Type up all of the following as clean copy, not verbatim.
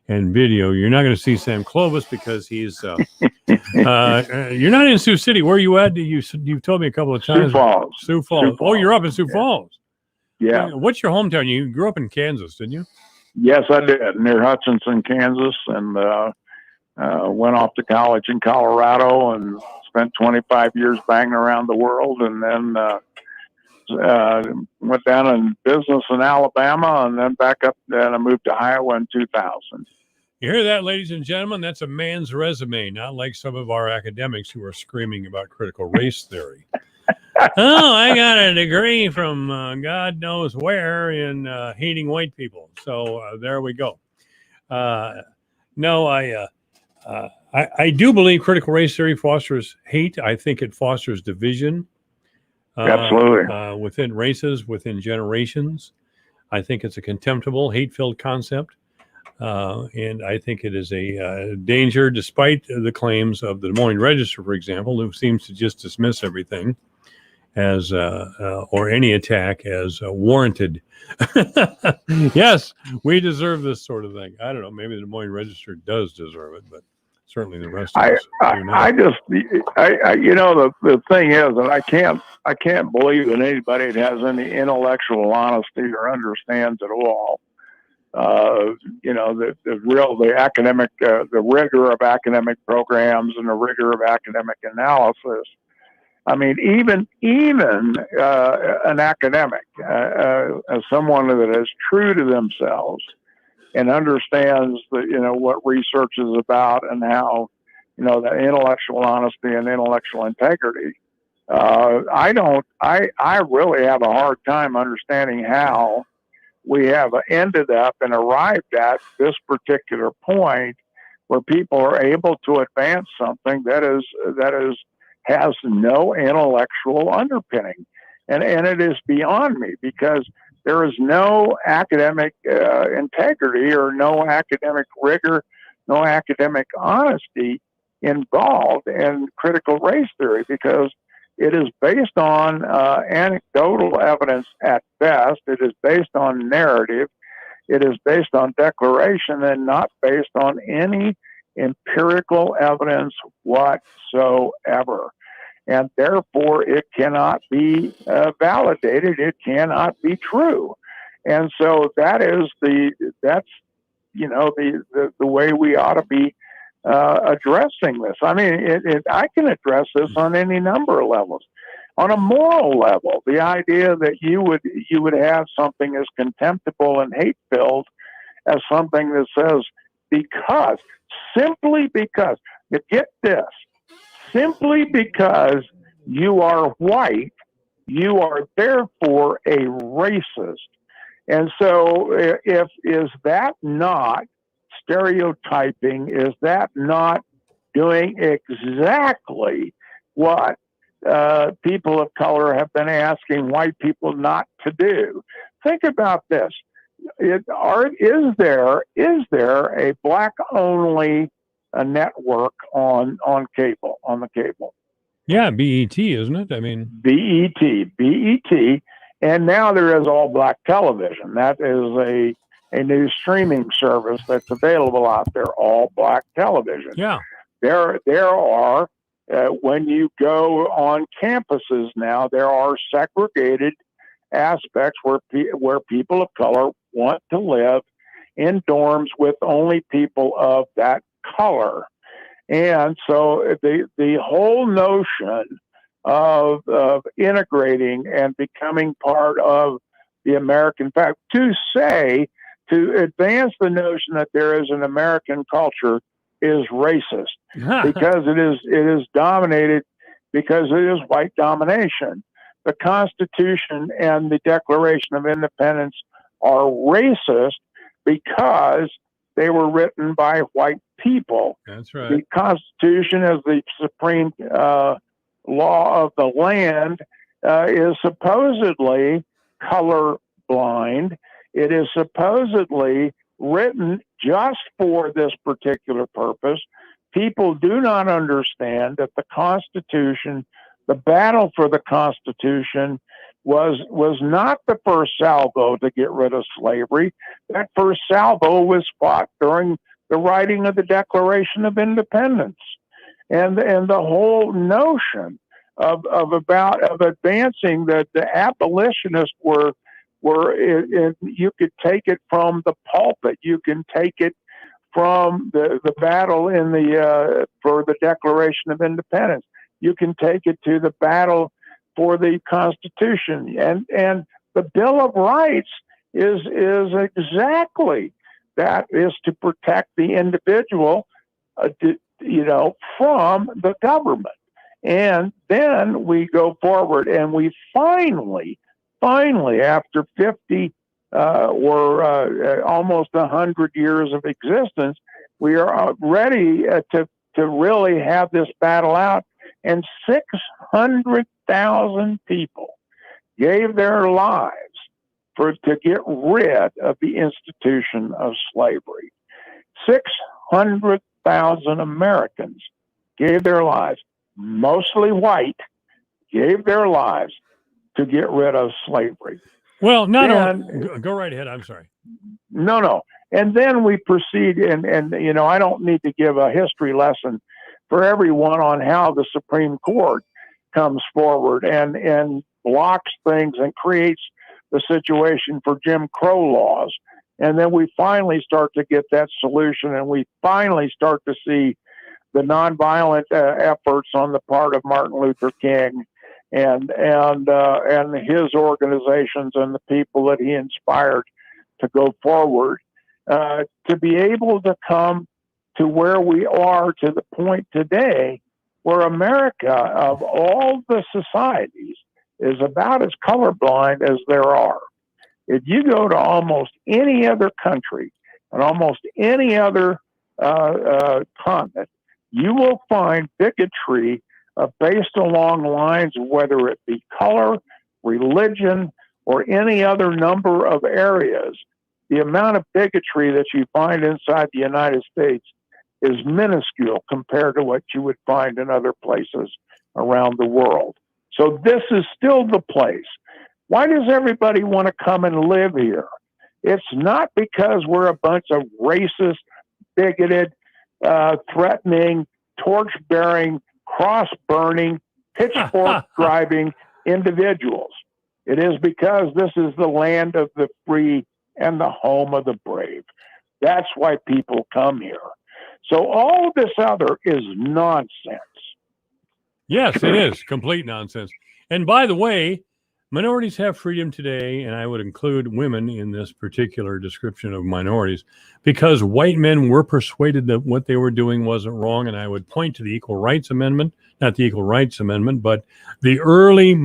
and video. You're not going to see Sam Clovis because he's. You're not in Sioux City. Where are you at? You've told me a couple of times. Sioux Falls. Sioux Falls. Oh, you're up in Sioux Yeah. Falls. Yeah. What's your hometown? You grew up in Kansas, didn't you? Yes, I did, near Hutchinson, Kansas, and went off to college in Colorado and spent 25 years banging around the world, and then went down in business in Alabama, and then back up, and I moved to Iowa in 2000. You hear that, ladies and gentlemen? That's a man's resume, not like some of our academics who are screaming about critical race theory. Oh, I got a degree from God knows where in hating white people. So there we go. No, I do believe critical race theory fosters hate. I think it fosters division. Absolutely. Within races, within generations. I think it's a contemptible, hate-filled concept. And I think it is a danger, despite the claims of the Des Moines Register, for example, who seems to just dismiss everything as or any attack as warranted. Yes, we deserve this sort of thing. I don't know. Maybe the Des Moines Register does deserve it, but certainly the rest of us do not. The thing is that I can't believe that anybody that has any intellectual honesty or understands at all. The academic, the rigor of academic programs and the rigor of academic analysis. I mean, even an academic, as someone that is true to themselves and understands what research is about and how, the intellectual honesty and intellectual integrity. I really have a hard time understanding how we have ended up and arrived at this particular point where people are able to advance something that has no intellectual underpinning. And it is beyond me, because there is no academic integrity or no academic rigor, no academic honesty involved in critical race theory, because it is based on anecdotal evidence at best. It is based on narrative. It is based on declaration and not based on any empirical evidence whatsoever. And therefore, it cannot be validated. It cannot be true. And so that's the way we ought to be addressing this. I mean, I can address this on any number of levels. On a moral level, the idea that you would have something as contemptible and hate-filled as something that says, simply because, get this, simply because you are white, you are therefore a racist. And so is that not stereotyping? Is that not doing exactly what people of color have been asking white people not to do? Think about this. Is there a black-only network on the cable? Yeah, BET, isn't it? I mean, BET, and now there is all black television. That is a new streaming service that's available out there, all black television. Yeah, there are when you go on campuses now, there are segregated aspects where people of color want to live in dorms with only people of that color. And so the whole notion of integrating and becoming part of the American fact, to advance the notion that there is an American culture is racist, because it is dominated, because it is white domination. The Constitution and the Declaration of Independence are racist because they were written by white people. That's right. The Constitution, as the supreme law of the land, is supposedly color blind. It is supposedly written just for this particular purpose. People do not understand that the Constitution, the battle for the Constitution, was not the first salvo to get rid of slavery. That first salvo was fought during the writing of the Declaration of Independence, and the whole notion of advancing that the abolitionists were you could take it from the pulpit, you can take it from the battle in the for the Declaration of Independence, you can take it to the battle for the Constitution, and the Bill of Rights is exactly that, is to protect the individual, from the government. And then we go forward, and we finally, after 50 or almost 100 years of existence, we are ready to really have this battle out. And 600,000 people gave their lives to get rid of the institution of slavery. 600,000 Americans gave their lives, mostly white, gave their lives to get rid of slavery. Well, go right ahead. I'm sorry. No. And then we proceed, and I don't need to give a history lesson for everyone on how the Supreme Court comes forward and blocks things and creates the situation for Jim Crow laws. And then we finally start to get that solution, and we finally start to see the nonviolent efforts on the part of Martin Luther King and his organizations and the people that he inspired to go forward, to be able to come to where we are, to the point today where America, of all the societies, is about as colorblind as there are. If you go to almost any other country and almost any other continent, you will find bigotry based along lines of whether it be color, religion, or any other number of areas. The amount of bigotry that you find inside the United States is minuscule compared to what you would find in other places around the world. So this is still the place. Why does everybody want to come and live here? It's not because we're a bunch of racist, bigoted, threatening, torch-bearing, cross-burning, pitchfork-driving individuals. It is because this is the land of the free and the home of the brave. That's why people come here. So all of this other is nonsense. Yes, it is complete nonsense. And by the way, minorities have freedom today, and I would include women in this particular description of minorities, because white men were persuaded that what they were doing wasn't wrong. And I would point to the Equal Rights Amendment, not the Equal Rights Amendment, but the early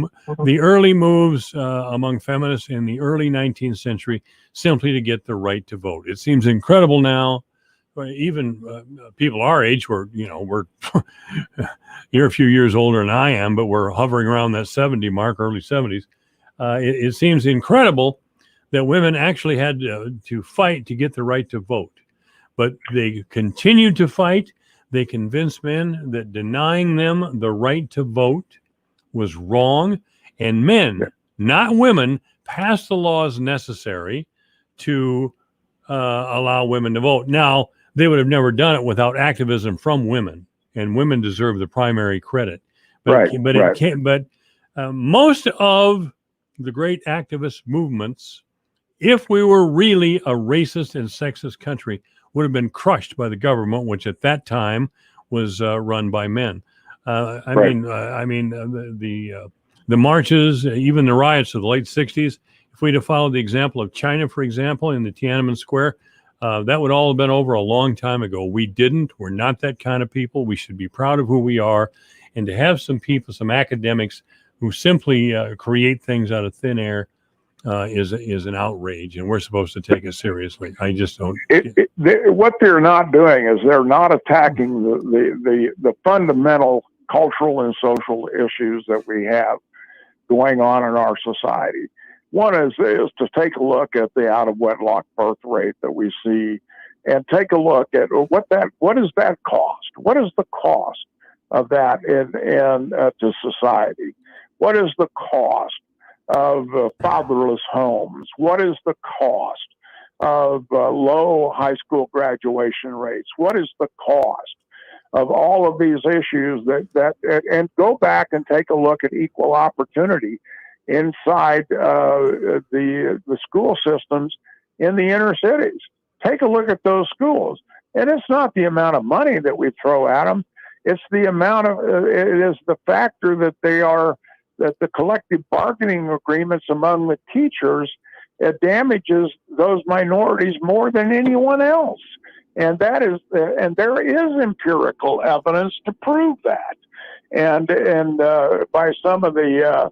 moves among feminists in the early 19th century simply to get the right to vote. It seems incredible now. Even people our age, we're you're a few years older than I am, but we're hovering around that 70 mark, early 70s. It seems incredible that women actually had to fight to get the right to vote, but they continued to fight. They convinced men that denying them the right to vote was wrong, and men, not women, passed the laws necessary to allow women to vote. Now, they would have never done it without activism from women, and women deserve the primary credit. But most of the great activist movements, if we were really a racist and sexist country, would have been crushed by the government, which at that time was run by men. The marches, even the riots of the late 60s, if we'd have followed the example of China, for example, in the Tiananmen Square, that would all have been over a long time ago. We didn't. We're not that kind of people. We should be proud of who we are. And to have some people, some academics who simply create things out of thin air is an outrage, and we're supposed to take it seriously. I just don't. What they're not doing is they're not attacking the fundamental cultural and social issues that we have going on in our society. One is to take a look at the out of wedlock birth rate that we see, and take a look at what does that cost? What is the cost of that to society? What is the cost of fatherless homes? What is the cost of low high school graduation rates? What is the cost of all of these issues and go back and take a look at equal opportunity inside the school systems in the inner cities. Take a look at those schools. And it's not the amount of money that we throw at them. It's the amount of, it is the factor that that the collective bargaining agreements among the teachers, it damages those minorities more than anyone else. And there is empirical evidence to prove that. And by some of the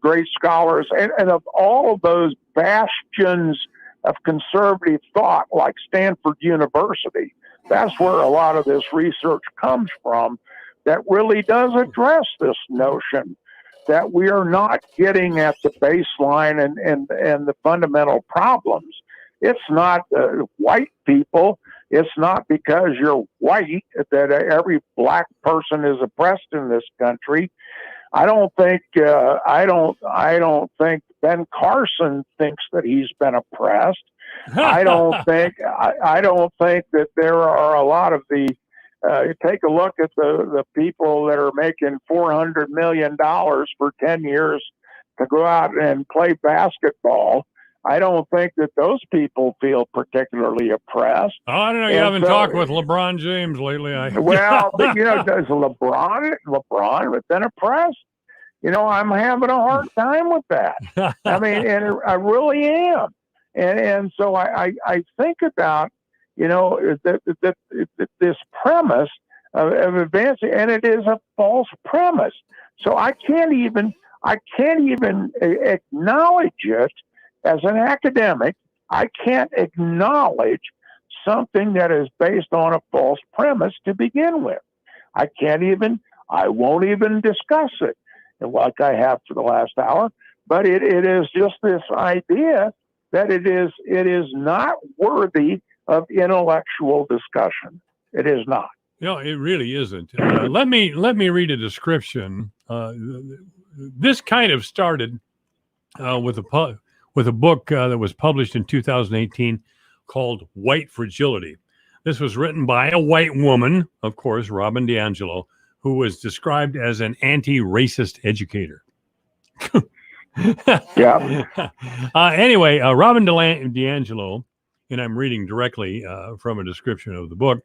great scholars, and of all of those bastions of conservative thought, like Stanford University, that's where a lot of this research comes from, that really does address this notion that we are not getting at the baseline and the fundamental problems. It's not white people. It's not because you're white that every black person is oppressed in this country. I don't think Ben Carson thinks that he's been oppressed. I don't think that there are a lot of the. Take a look at the people that are making $400 million for 10 years to go out and play basketball. I don't think that those people feel particularly oppressed. Oh, I don't know. You haven't talked with LeBron James lately. Well, but, does LeBron been oppressed? I'm having a hard time with that. I mean, and I really am. And so I think about, this premise of advancing, and it is a false premise. So I can't even acknowledge it as an academic. I can't acknowledge something that is based on a false premise to begin with. I won't even discuss it, like I have for the last hour. But it is just this idea that it is not worthy of intellectual discussion. It is not. No, it really isn't. Let me read a description. This kind of started with a book that was published in 2018 called White Fragility. This was written by a white woman, of course, Robin DiAngelo, who was described as an anti-racist educator. Yeah. Anyway, Robin DiAngelo, and I'm reading directly from a description of the book,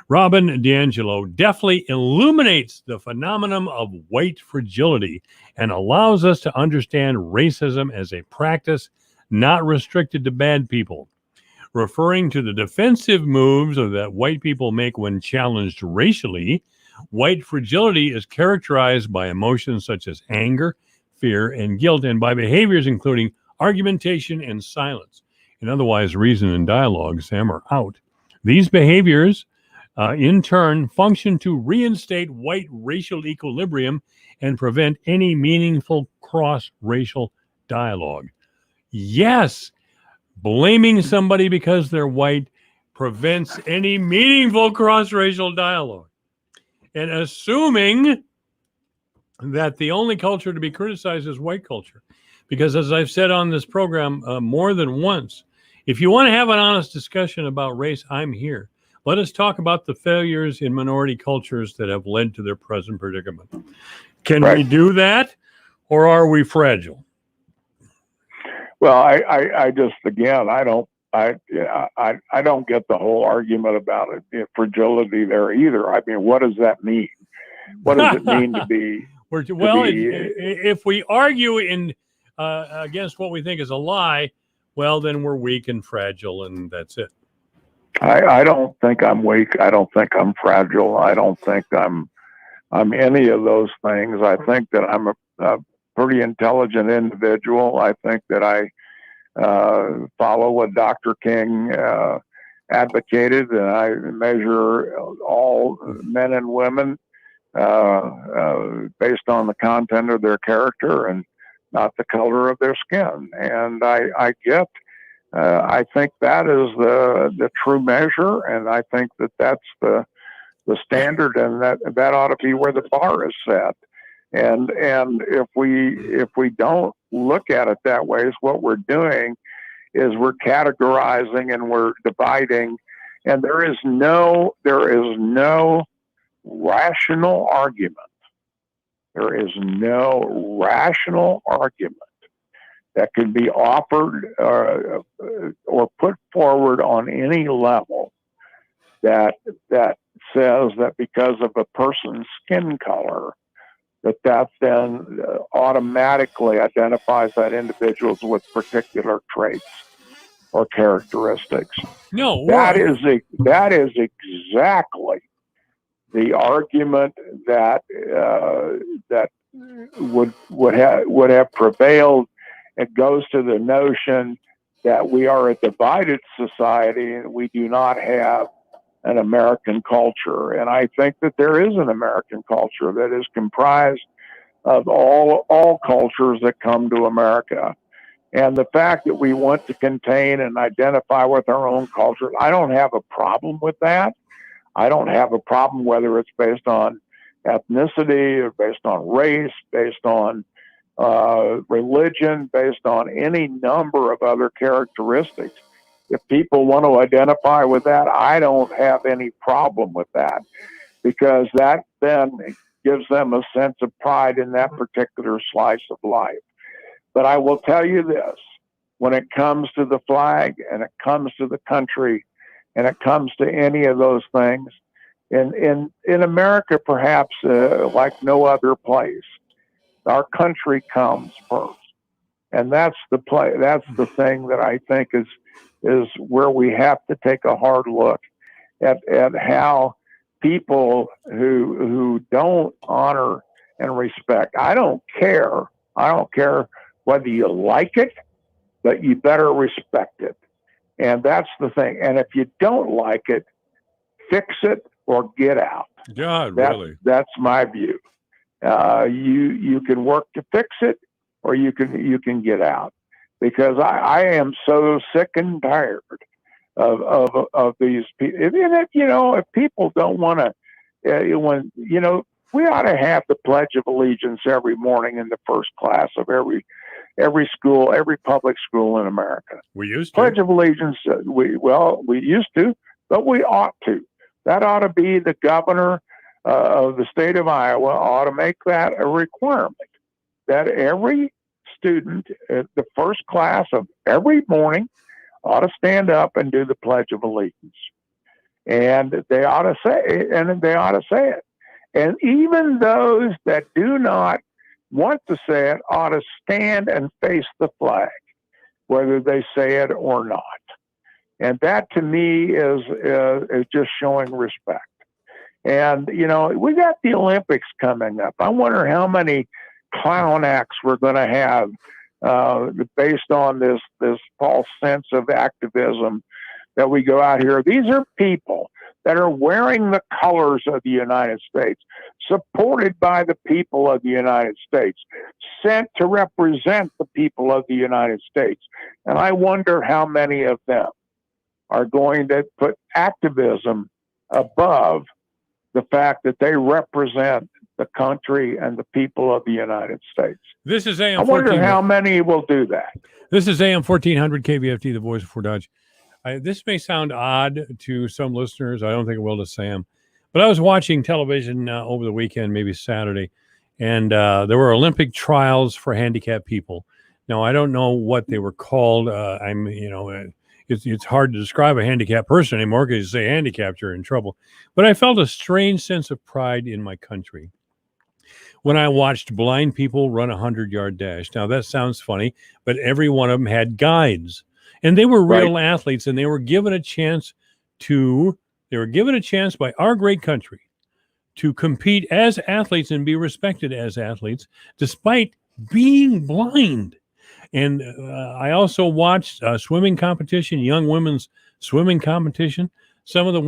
Robin DiAngelo deftly illuminates the phenomenon of white fragility and allows us to understand racism as a practice not restricted to bad people. Referring to the defensive moves that white people make when challenged racially, white fragility is characterized by emotions such as anger, fear, and guilt, and by behaviors including argumentation and silence. And otherwise, reason and dialogue, Sam, are out. These behaviors, in turn, function to reinstate white racial equilibrium and prevent any meaningful cross-racial dialogue. Yes, blaming somebody because they're white prevents any meaningful cross-racial dialogue. And assuming that the only culture to be criticized is white culture. Because as I've said on this program more than once, if you want to have an honest discussion about race, I'm here. Let us talk about the failures in minority cultures that have led to their present predicament. Can we do that, or are we fragile? Well, I just, again, I don't get the whole argument about it, fragility there either. I mean, what does that mean? What does it mean to be? If we argue against what we think is a lie, well, then we're weak and fragile, and that's it. I don't think I'm weak. I don't think I'm fragile. I don't think I'm any of those things. I think that I'm a pretty intelligent individual. I think that I follow what Dr. King advocated, and I measure all men and women based on the content of their character and not the color of their skin. And I think that is the true measure, and I think that that's the standard, and that ought to be where the bar is set. And if we don't look at it that way, is what we're doing is we're categorizing and we're dividing, and there is no rational argument. There is no rational argument that can be offered or put forward on any level that says that because of a person's skin color, that then automatically identifies that individuals with particular traits or characteristics. No, that is exactly the argument that would have prevailed. It goes to the notion that we are a divided society and we do not have an American culture. And I think that there is an American culture that is comprised of all cultures that come to America. And the fact that we want to contain and identify with our own culture, I don't have a problem with that. I don't have a problem whether it's based on ethnicity or based on race, based on religion, based on any number of other characteristics. If people want to identify with that, I don't have any problem with that, because that then gives them a sense of pride in that particular slice of life. But I will tell you this, when it comes to the flag and it comes to the country and it comes to any of those things, in America, perhaps like no other place, our country comes first. And that's the thing that I think is where we have to take a hard look at how people who don't honor and respect. I don't care whether you like it, but you better respect it. And that's the thing. And if you don't like it, fix it or get out. God, really? That's my view. You can work to fix it, or you can get out, because I am so sick and tired of these people. And if people don't want to, we ought to have the Pledge of Allegiance every morning in the first class of every school, every public school in America. We used to. Pledge of Allegiance. We used to, but we ought to. That ought to be the governor of the state of Iowa ought to make that a requirement, that every student at the first class of every morning ought to stand up and do the Pledge of Allegiance. And they ought to say it. And even those that do not want to say it ought to stand and face the flag, whether they say it or not. And that, to me, is just showing respect. And, we got the Olympics coming up. I wonder how many clown acts we're going to have based on this false sense of activism that we go out here. These are people that are wearing the colors of the United States, supported by the people of the United States, sent to represent the people of the United States. And I wonder how many of them are going to put activism above the fact that they represent the country and the people of the United States. This is AM. I wonder how many will do that. This is AM 1400 KVFT, the voice of Fort Dodge. This may sound odd to some listeners. I don't think it will to Sam. But I was watching television over the weekend, maybe Saturday, and there were Olympic trials for handicapped people. Now, I don't know what they were called. It's hard to describe a handicapped person anymore, because you say handicapped, you're in trouble. But I felt a strange sense of pride in my country when I watched blind people run a 100-yard dash. Now, that sounds funny, but every one of them had guides. And they were real athletes, and they were given a chance by our great country to compete as athletes and be respected as athletes, despite being blind. And I also watched a swimming competition, young women's swimming competition. Some of the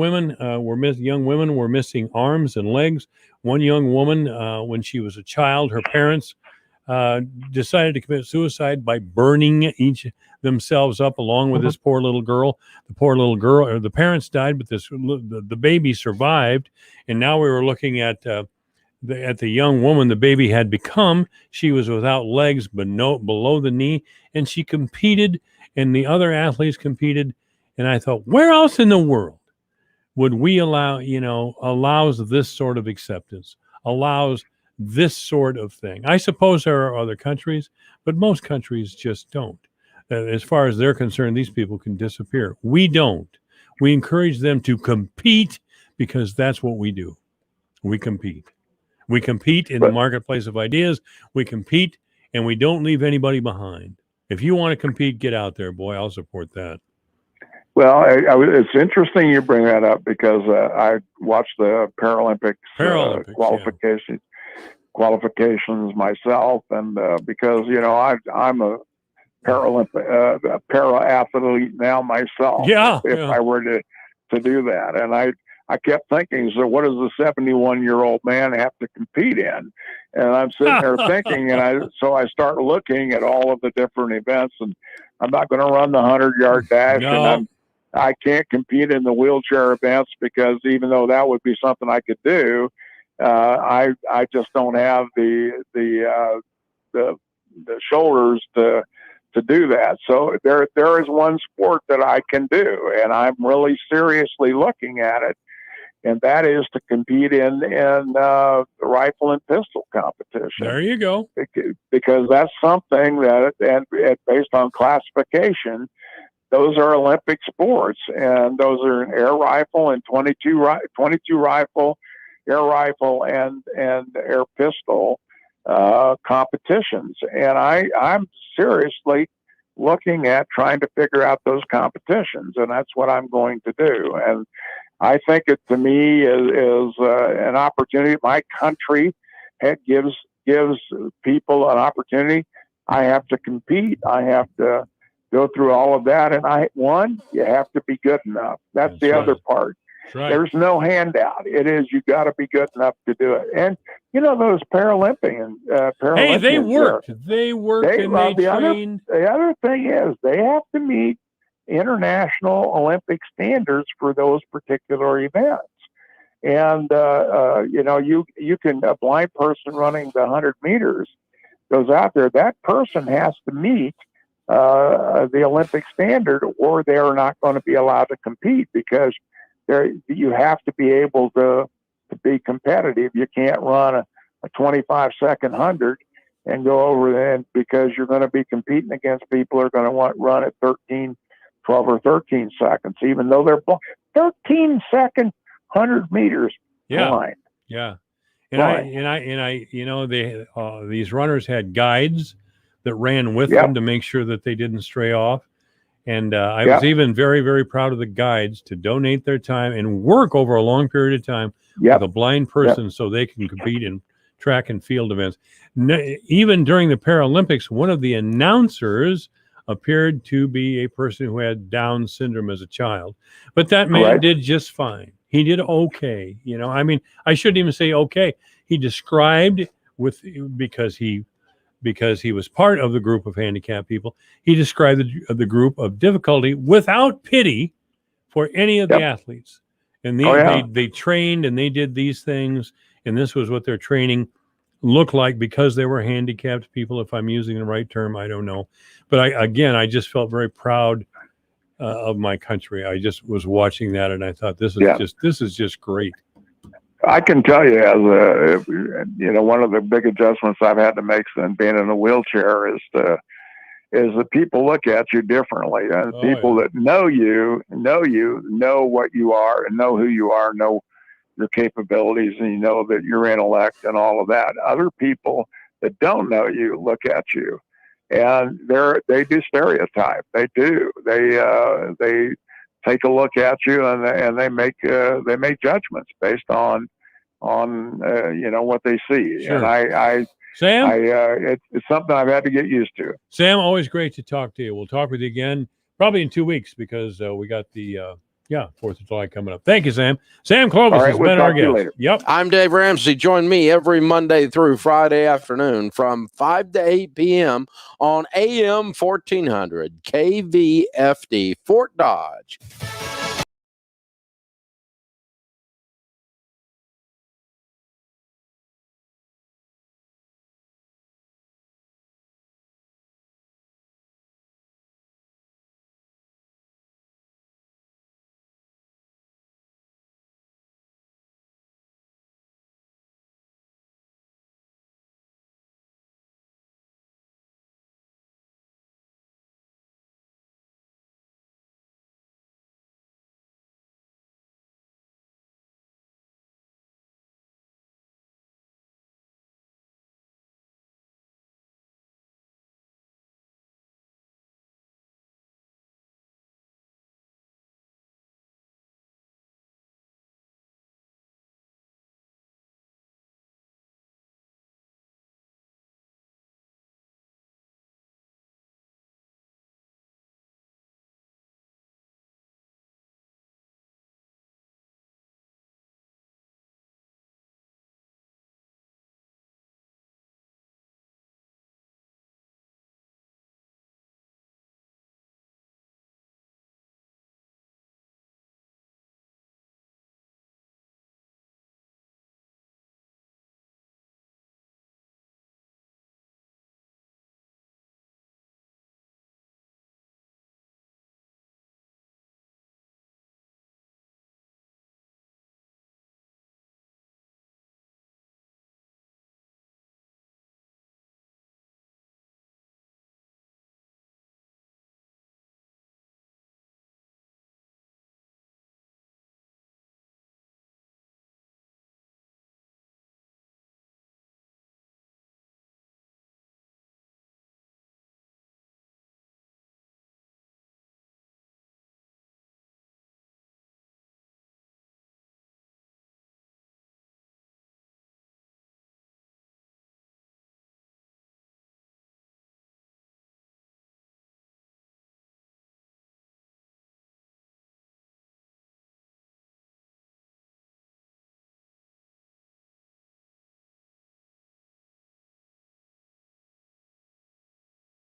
young women were missing arms and legs. One young woman, when she was a child, her parents decided to commit suicide by burning each themselves up along with this poor little girl. The parents died, but the baby survived. And now we were looking at at the young woman the baby had become. She was without legs, but below the knee, and she competed, and the other athletes competed. And I thought, where else in the world would we allows this sort of acceptance, allows this sort of thing? I suppose there are other countries, but most countries just don't. As far as they're concerned, these people can disappear. We don't. We encourage them to compete because that's what we do. We compete. We compete in the marketplace of ideas. We compete, and we don't leave anybody behind. If you want to compete, get out there, boy. I'll support that. Well, it's interesting you bring that up because I watched the Paralympics qualifications myself, and because I'm a Paralympic para athlete now myself. Yeah. If I were to do that, and I kept thinking, so what does a 71-year-old man have to compete in? And I'm sitting there thinking, and so I start looking at all of the different events, and I'm not going to run the 100-yard dash, and I can't compete in the wheelchair events because even though that would be something I could do, I just don't have the shoulders to do that. So there is one sport that I can do, and I'm really seriously looking at it, and that is to compete in the rifle and pistol competition. There you go. Because that's something that, and based on classification, those are Olympic sports, and those are an air rifle and 22 rifle, air rifle, and air pistol competitions. And I'm seriously looking at trying to figure out those competitions, and that's what I'm going to do. And I think it, to me, is an opportunity. My country gives people an opportunity. I have to compete. I have to go through all of that. And you have to be good enough. That's the other part. Right. There's no handout. It is, you got to be good enough to do it. And those Paralympians. Hey, they worked. They trained. The other thing is they have to meet international Olympic standards for those particular events. And you can, a blind person running the 100 meters goes out there. That person has to meet the Olympic standard, or they're not going to be allowed to compete, because you have to be able to be competitive. You can't run a 25-second 100 and go over there, because you're going to be competing against people who are going to run at 12 or 13 seconds, even though they're 13-second 100 meters blind. Yeah. These runners had guides that ran with them to make sure that they didn't stray off. And I was even very, very proud of the guides to donate their time and work over a long period of time with a blind person so they can compete in track and field events. Even during the Paralympics, one of the announcers appeared to be a person who had Down syndrome as a child. But that man did just fine. He did okay. I shouldn't even say okay. He described because he was part of the group of handicapped people, he described the group of difficulty without pity for any of the athletes. And they trained and they did these things, and this was what their training looked like because they were handicapped people. If I'm using the right term, I don't know. But I just felt very proud of my country. I just was watching that, and I thought, this is just great. I can tell you, as one of the big adjustments I've had to make since being in a wheelchair is that people look at you differently, and people that know you know what you are and know who you are, know your capabilities, and you know that your intellect and all of that. Other people that don't know you look at you, and they do stereotype. They do. They take a look at you, and they make judgments based on what they see. Sure. And Sam, it's something I've had to get used to. Sam, always great to talk to you. We'll talk with you again probably in 2 weeks, because we got the 4th of July coming up. Thank you, Sam. Sam Clovis has been our guest. Yep. I'm Dave Ramsey. Join me every Monday through Friday afternoon from 5 to 8 p.m. on AM 1400 KVFD Fort Dodge.